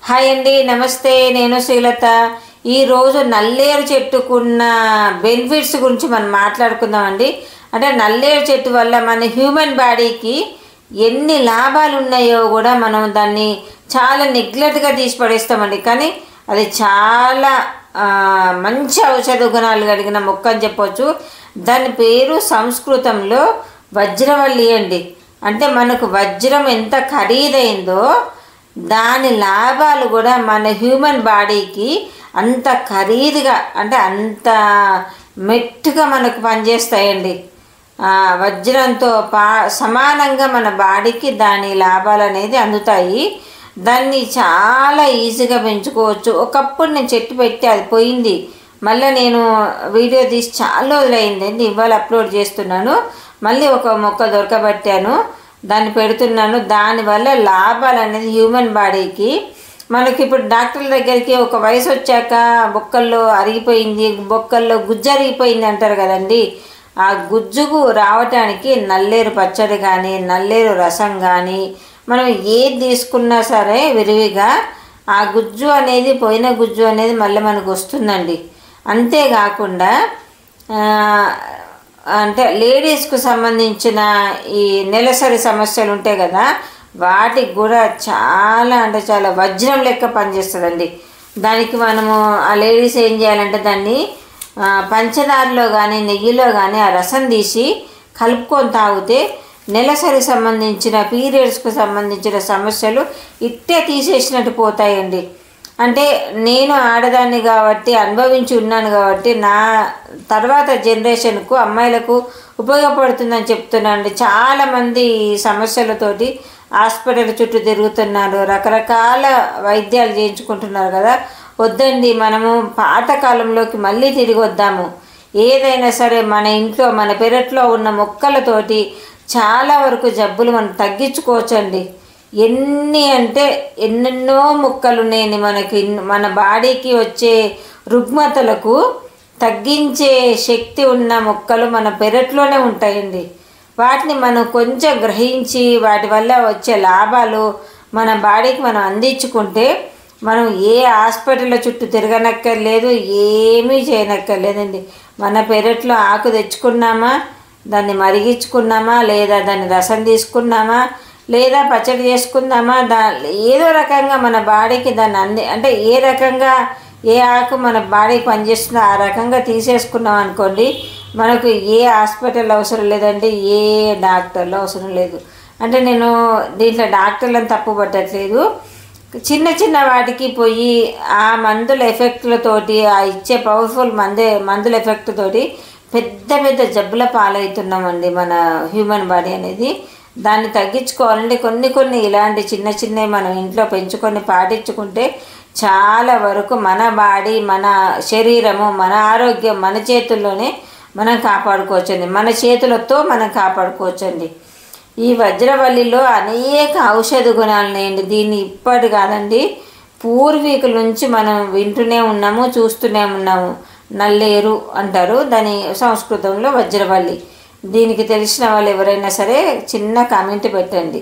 Hi అండి, నమస్తే. నేను శ్రీలత. ఈరోజు నల్లేరు చెట్టుకున్న బెనిఫిట్స్ గురించి మనం మాట్లాడుకుందామండి. అంటే నల్లేరు చెట్టు వల్ల మన హ్యూమన్ బాడీకి ఎన్ని లాభాలు ఉన్నాయో కూడా మనం దాన్ని చాలా నెగ్లెక్ట్గా తీసి పడేస్తామండి. కానీ అది చాలా మంచి ఔషధ గుణాలు కలిగిన మొక్క అని చెప్పవచ్చు. దాని పేరు సంస్కృతంలో వజ్రవల్లి అండి. అంటే మనకు వజ్రం ఎంత ఖరీదైందో దాని లాభాలు కూడా మన హ్యూమన్ బాడీకి అంత ఖరీదుగా, అంటే అంత మెట్టుగా మనకు పనిచేస్తాయండి. వజ్రంతో సమానంగా మన బాడీకి దాని లాభాలు అనేది అందుతాయి. దాన్ని చాలా ఈజీగా పెంచుకోవచ్చు. ఒకప్పుడు నేను చెట్టు పెట్టి అది పోయింది, మళ్ళీ నేను వీడియో తీసి చాలా రోజులైందండి. ఇవాళ అప్లోడ్ చేస్తున్నాను. మళ్ళీ ఒక మొక్క దొరకబట్టాను, దాన్ని పెడుతున్నాను. దానివల్ల లాభాలు అనేది హ్యూమన్ బాడీకి మనకి ఇప్పుడు డాక్టర్ల దగ్గరికి ఒక వయసు వచ్చాక బొక్కల్లో అరిగిపోయింది, బొక్కల్లో గుజ్జు అరిగిపోయింది అంటారు కదండి. ఆ గుజ్జుకు రావటానికి నల్లేరు పచ్చడి కానీ నల్లేరు రసం కానీ మనం ఏది తీసుకున్నా సరే విరివిగా ఆ గుజ్జు అనేది, పోయిన గుజ్జు అనేది మళ్ళీ మనకు వస్తుందండి. అంతేకాకుండా అంటే లేడీస్కు సంబంధించిన ఈ నెలసరి సమస్యలు ఉంటాయి కదా, వాటికి కూడా చాలా అంటే చాలా వజ్రం లెక్క పనిచేస్తుందండి. దానికి మనము ఆ లేడీస్ ఏం చేయాలంటే దాన్ని పంచదారలో కానీ నెయ్యిలో కానీ ఆ రసం తీసి కలుపుకొని తాగితే నెలసరి సంబంధించిన పీరియడ్స్కు సంబంధించిన సమస్యలు ఇట్టే తీసేసినట్టు పోతాయండి. అంటే నేను ఆడదాన్ని కాబట్టి అనుభవించి ఉన్నాను కాబట్టి నా తర్వాత జనరేషన్కు అమ్మాయిలకు ఉపయోగపడుతుందని చెప్తున్నాను. చాలామంది ఈ సమస్యలతోటి హాస్పిటల్ చుట్టూ తిరుగుతున్నారు, రకరకాల వైద్యాలు చేయించుకుంటున్నారు కదా. వద్దండి, మనము పాతకాలంలోకి మళ్ళీ తిరిగి వద్దాము. ఏదైనా సరే మన ఇంట్లో మన పెరట్లో ఉన్న మొక్కలతోటి చాలా వరకు జబ్బులు మనం తగ్గించుకోవచ్చండి. ఎన్ని అంటే ఎన్నెన్నో మొక్కలు ఉన్నాయండి మనకి. మన బాడీకి వచ్చే రుగ్మతలకు తగ్గించే శక్తి ఉన్న మొక్కలు మన పెరట్లోనే ఉంటాయండి. వాటిని మనం కొంచెం గ్రహించి వాటి వల్ల వచ్చే లాభాలు మన బాడీకి మనం అందించుకుంటే మనం ఏ హాస్పిటల్ చుట్టూ తిరగనక్కర్లేదు, ఏమీ చేయనక్కర్లేదండి. మన పెరట్లో ఆకు తెచ్చుకున్నామా, దాన్ని మరిగించుకున్నామా, లేదా దాన్ని రసం తీసుకున్నామా, లేదా పచ్చడి చేసుకుందామా, ఏదో రకంగా మన బాడీకి దాన్ని అంటే ఏ రకంగా ఏ ఆకు మన బాడీకి పనిచేస్తుందో ఆ రకంగా తీసేసుకున్నాం అనుకోండి, మనకు ఏ హాస్పిటల్ అవసరం లేదండి, ఏ డాక్టర్లు అవసరం లేదు. అంటే నేను దీంట్లో డాక్టర్లను తప్పు పట్టట్లేదు. చిన్న చిన్న వాటికి పోయి ఆ మందుల ఎఫెక్ట్లతోటి, ఆ ఇచ్చే పవర్ఫుల్ మందుల ఎఫెక్ట్ తోటి పెద్ద పెద్ద జబ్బుల పాలవుతున్నామండి మన హ్యూమన్ బాడీ అనేది. దాన్ని తగ్గించుకోవాలంటే కొన్ని ఇలాంటి చిన్న చిన్నవి మనం ఇంట్లో పెంచుకొని పాటించుకుంటే చాలా వరకు మన బాడీ, మన శరీరము, మన ఆరోగ్యం మన చేతుల్లోనే మనం కాపాడుకోవచ్చండి. మన చేతులతో మనం కాపాడుకోవచ్చండి. ఈ వజ్రవల్లిలో అనేక ఔషధ గుణాలు ఉన్నాయండి. దీన్ని ఇప్పటి కాదండి, పూర్వీకుల నుంచి మనం వింటూనే ఉన్నాము, చూస్తూనే ఉన్నాము. నల్లేరు అంటారు దాని సంస్కృతంలో వజ్రవల్లి. దీనికి తెలిసిన వాళ్ళు ఎవరైనా సరే చిన్న కామెంట్ పెట్టండి.